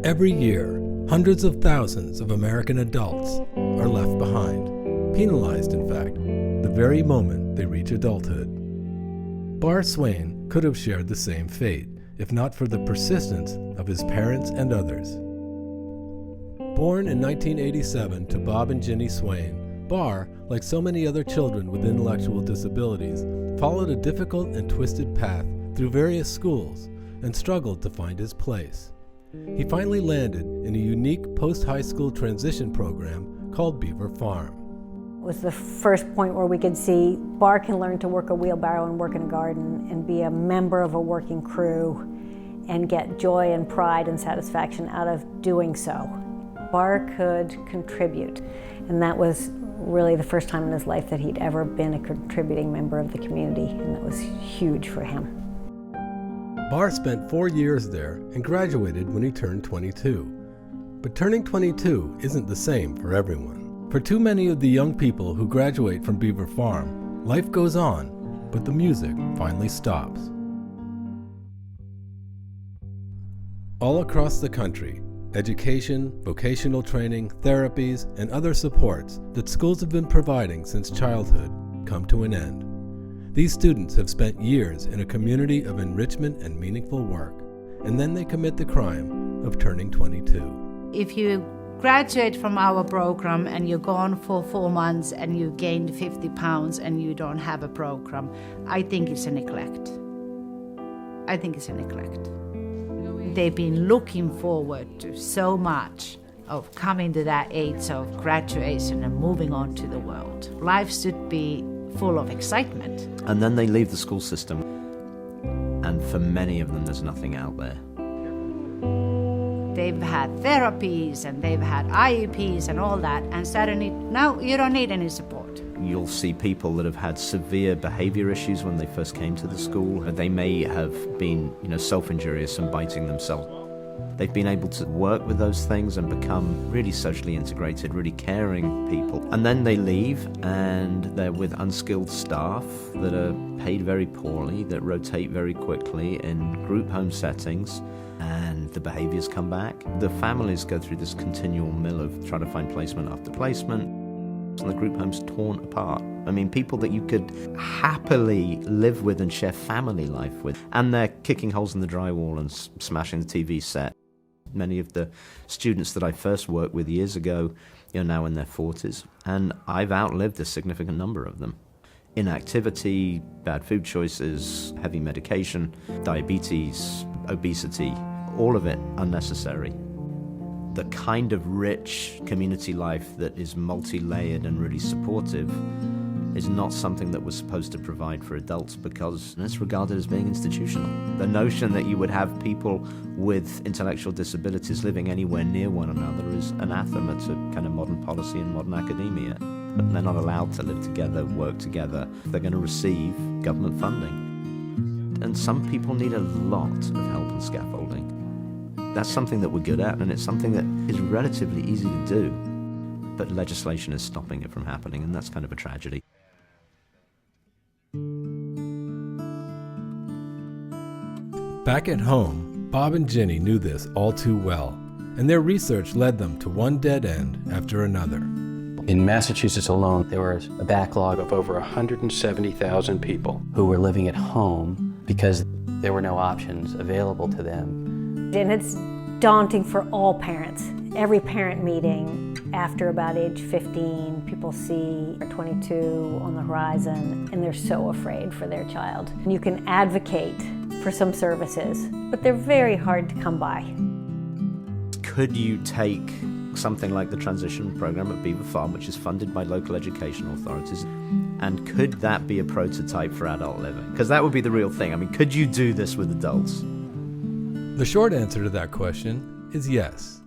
Every year, hundreds of thousands of American adults are left behind, penalized in fact, the very moment they reach adulthood. Bar Swain could have shared the same fate, if not for the persistence of his parents and others. Born in 1987 to Bob and Ginny Swain, Bar, like so many other children with intellectual disabilities, followed a difficult and twisted path through various schools and struggled to find his place. He finally landed in a unique post-high school transition program called Beaver Farm. It was the first point where we could see Bar can learn to work a wheelbarrow and work in a garden and be a member of a working crew and get joy and pride and satisfaction out of doing so. Bar could contribute, and that was really the first time in his life that he'd ever been a contributing member of the community, and that was huge for him. Bar spent 4 years there and graduated when he turned 22. But turning 22 isn't the same for everyone. For too many of the young people who graduate from Beaver Farm, life goes on, but the music finally stops. All across the country, education, vocational training, therapies, and other supports that schools have been providing since childhood come to an end. These students have spent years in a community of enrichment and meaningful work, and then they commit the crime of turning 22. If you graduate from our program and you're gone for 4 months and you gained 50 pounds and you don't have a program, I think it's a neglect. I think it's a neglect. They've been looking forward to so much of coming to that age of graduation and moving on to the world. Life should be full of excitement. And then they leave the school system, and for many of them there's nothing out there. They've had therapies and they've had IEPs and all that, and suddenly now you don't need any support. You'll see people that have had severe behavior issues when they first came to the school. They may have been, self-injurious and biting themselves. They've been able to work with those things and become really socially integrated, really caring people. And then they leave and they're with unskilled staff that are paid very poorly, that rotate very quickly in group home settings, and the behaviors come back. The families go through this continual mill of trying to find placement after placement, and the group home's torn apart. I mean, people that you could happily live with and share family life with, and they're kicking holes in the drywall and smashing the TV set. Many of the students that I first worked with years ago are now in their 40s, and I've outlived a significant number of them. Inactivity, bad food choices, heavy medication, diabetes, obesity, all of it unnecessary. The kind of rich community life that is multi-layered and really supportive is not something that we're supposed to provide for adults because it's regarded as being institutional. The notion that you would have people with intellectual disabilities living anywhere near one another is anathema to kind of modern policy and modern academia. But they're not allowed to live together, work together. They're going to receive government funding. And some people need a lot of help and scaffolding. That's something that we're good at, and it's something that is relatively easy to do. But legislation is stopping it from happening, and that's kind of a tragedy. Back at home, Bob and Ginny knew this all too well, and their research led them to one dead end after another. In Massachusetts alone, there was a backlog of over 170,000 people who were living at home because there were no options available to them. And it's daunting for all parents. Every parent meeting after about age 15, people see 22 on the horizon and they're so afraid for their child. And you can advocate for some services, but they're very hard to come by. Could you take something like the transition program at Beaver Farm, which is funded by local education authorities, and could that be a prototype for adult living? Because that would be the real thing. I mean, could you do this with adults? The short answer to that question is yes.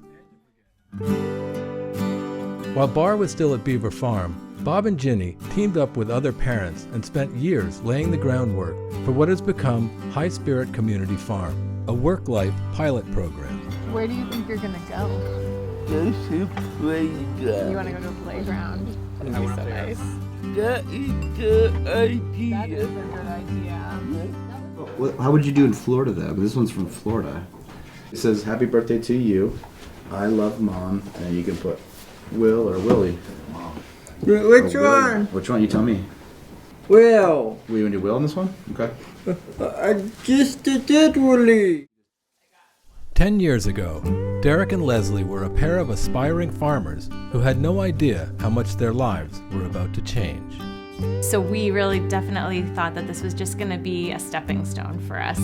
While Bar was still at Beaver Farm, Bob and Ginny teamed up with other parents and spent years laying the groundwork for what has become High Spirit Community Farm, a work-life pilot program. Where do you think you're gonna go? Go to playground. You wanna go to a playground? That'd be so nice. That is the idea. That is a good idea. How would you do in Florida, though? This one's from Florida. It says, happy birthday to you. I love Mom. And you can put Will or Willie. Which one? Which one? You tell me. Will. We want to do Will on this one? Okay. I just did Willie. 10 years ago, Derek and Leslie were a pair of aspiring farmers who had no idea how much their lives were about to change. So we really definitely thought that this was just going to be a stepping stone for us.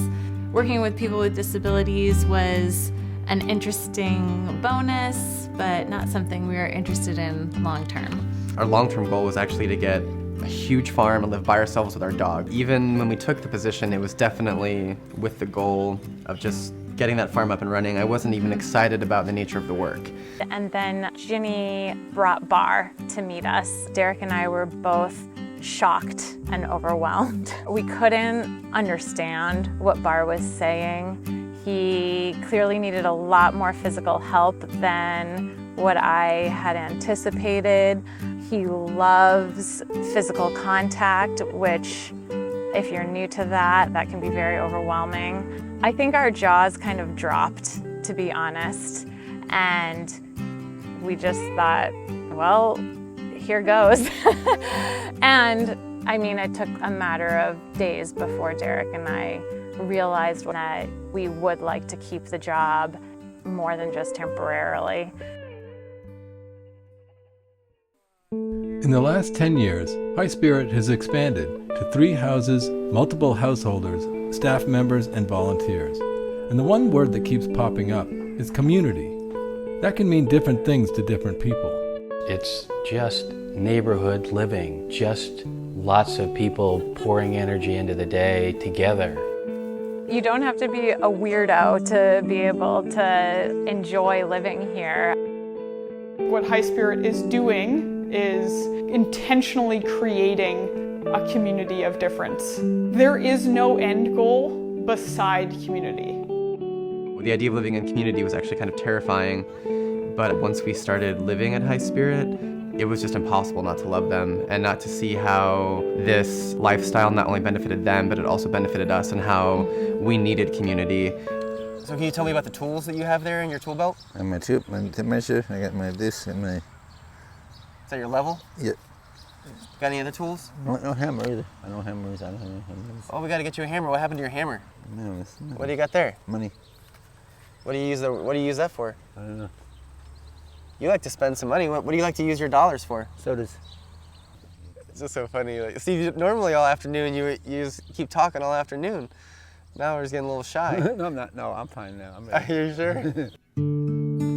Working with people with disabilities was an interesting bonus, but not something we were interested in long term. Our long-term goal was actually to get a huge farm and live by ourselves with our dog. Even when we took the position, it was definitely with the goal of just getting that farm up and running. I wasn't even excited about the nature of the work. And then Ginny brought Bar to meet us. Derek and I were both shocked and overwhelmed. We couldn't understand what Bar was saying. He clearly needed a lot more physical help than what I had anticipated. He loves physical contact, which, if you're new to that can be very overwhelming. I think our jaws kind of dropped, to be honest, and we just thought, well, here goes. And I mean, it took a matter of days before Derek and I realized that we would like to keep the job more than just temporarily. In the last 10 years, High Spirit has expanded to 3 houses, multiple householders, staff members, and volunteers. And the one word that keeps popping up is community. That can mean different things to different people. It's just neighborhood living, just lots of people pouring energy into the day together. You don't have to be a weirdo to be able to enjoy living here. What High Spirit is doing is intentionally creating a community of difference. There is no end goal beside community. The idea of living in community was actually kind of terrifying, but once we started living at High Spirit, it was just impossible not to love them and not to see how this lifestyle not only benefited them, but it also benefited us and how we needed community. So can you tell me about the tools that you have there in your tool belt? And my tube, my tape measure, I got my this and my... Is that your level? Yeah. Got any other tools? No hammer either. I don't hammers, I don't have any hammers. Oh, we gotta get you a hammer. What happened to your hammer? No, it's not. What do you got there? Money. What do you use that for? I don't know. You like to spend some money. What do you like to use your dollars for? Sodas. It's just so funny. Like, Steve, normally all afternoon you just keep talking all afternoon. Now we're just getting a little shy. No, I'm not. No, I'm fine now. Are you sure?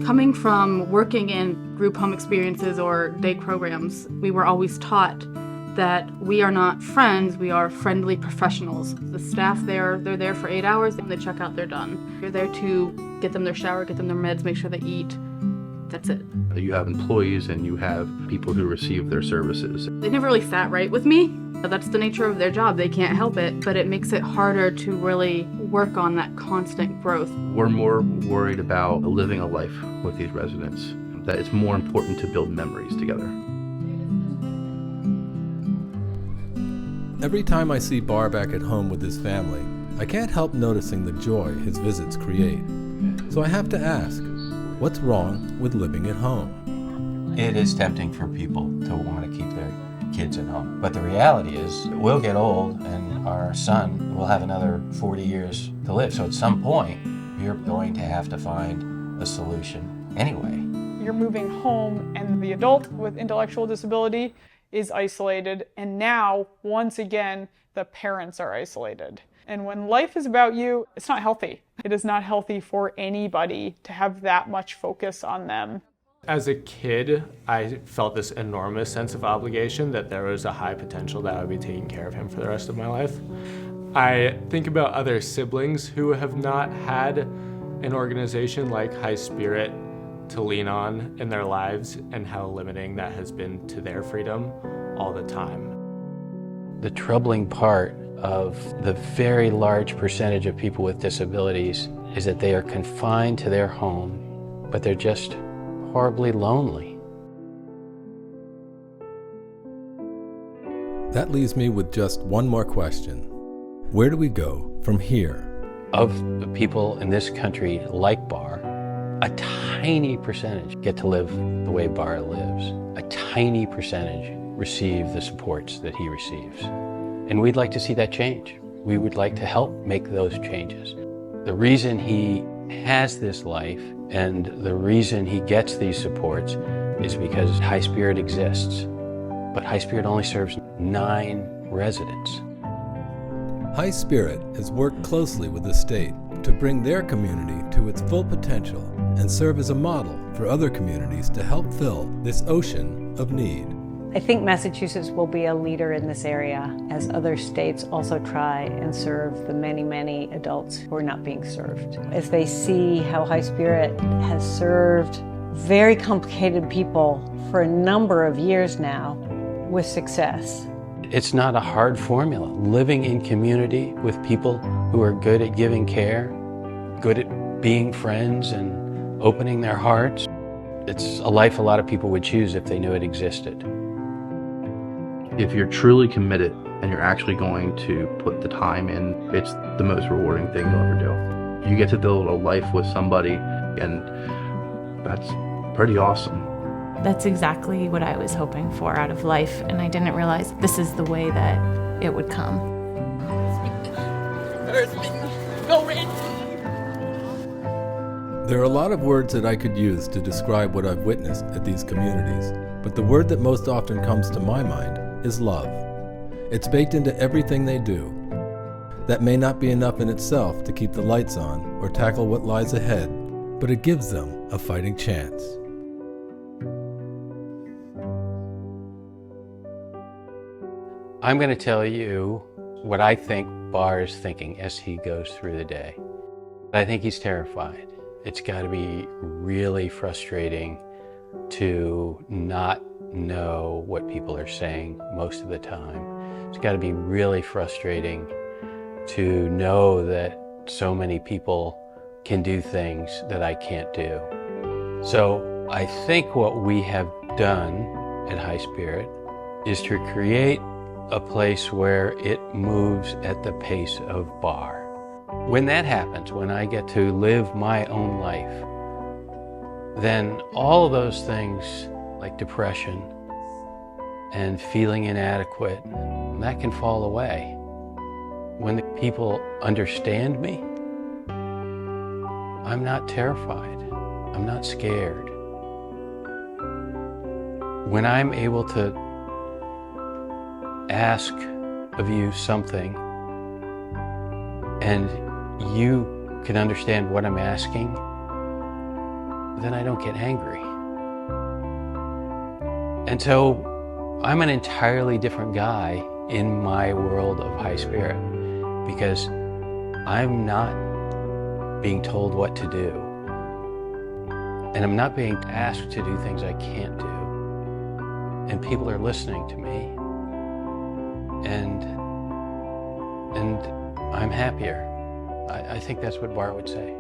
Coming from working in group home experiences or day programs, we were always taught that we are not friends, we are friendly professionals. The staff there, they're there for 8 hours, and they check out, they're done. You're there to get them their shower, get them their meds, make sure they eat. That's it. You have employees and you have people who receive their services. They never really sat right with me. That's the nature of their job, they can't help it, but it makes it harder to really work on that constant growth. We're more worried about living a life with these residents, that it's more important to build memories together. Every time I see Bar back at home with his family, I can't help noticing the joy his visits create. So I have to ask, what's wrong with living at home? It is tempting for people to want to keep their kids at home. But the reality is, we'll get old and our son will have another 40 years to live. So at some point, you're going to have to find a solution anyway. You're moving home and the adult with intellectual disability is isolated, and now, once again, the parents are isolated. And when life is about you, it's not healthy. It is not healthy for anybody to have that much focus on them. As a kid, I felt this enormous sense of obligation that there was a high potential that I would be taking care of him for the rest of my life. I think about other siblings who have not had an organization like High Spirit to lean on in their lives and how limiting that has been to their freedom all the time. The troubling part of the very large percentage of people with disabilities is that they are confined to their home, but they're just horribly lonely. That leaves me with just one more question. Where do we go from here? Of the people in this country like Bar, a tiny percentage get to live the way Bar lives. A tiny percentage receive the supports that he receives. And we'd like to see that change. We would like to help make those changes. The reason he has this life and the reason he gets these supports is because High Spirit exists. But High Spirit only serves 9 residents. High Spirit has worked closely with the state to bring their community to its full potential and serve as a model for other communities to help fill this ocean of need. I think Massachusetts will be a leader in this area as other states also try and serve the many, many adults who are not being served. As they see how High Spirit has served very complicated people for a number of years now with success. It's not a hard formula. Living in community with people who are good at giving care, good at being friends and opening their hearts. It's a life a lot of people would choose if they knew it existed. If you're truly committed and you're actually going to put the time in, it's the most rewarding thing you'll ever do. You get to build a life with somebody, and that's pretty awesome. That's exactly what I was hoping for out of life, and I didn't realize this is the way that it would come. There are a lot of words that I could use to describe what I've witnessed at these communities, but the word that most often comes to my mind is love. It's baked into everything they do. That may not be enough in itself to keep the lights on or tackle what lies ahead, but it gives them a fighting chance. I'm going to tell you what I think Bar is thinking as he goes through the day. I think he's terrified. It's got to be really frustrating to not know what people are saying most of the time. It's got to be really frustrating to know that so many people can do things that I can't do. So I think what we have done at High Spirit is to create a place where it moves at the pace of Bar. When that happens, when I get to live my own life, then all of those things like depression and feeling inadequate, that can fall away. When the people understand me, I'm not terrified. I'm not scared. When I'm able to ask of you something and you can understand what I'm asking, then I don't get angry. And so I'm an entirely different guy in my world of High Spirit because I'm not being told what to do. And I'm not being asked to do things I can't do. And people are listening to me. And I'm happier. I think that's what Bar would say.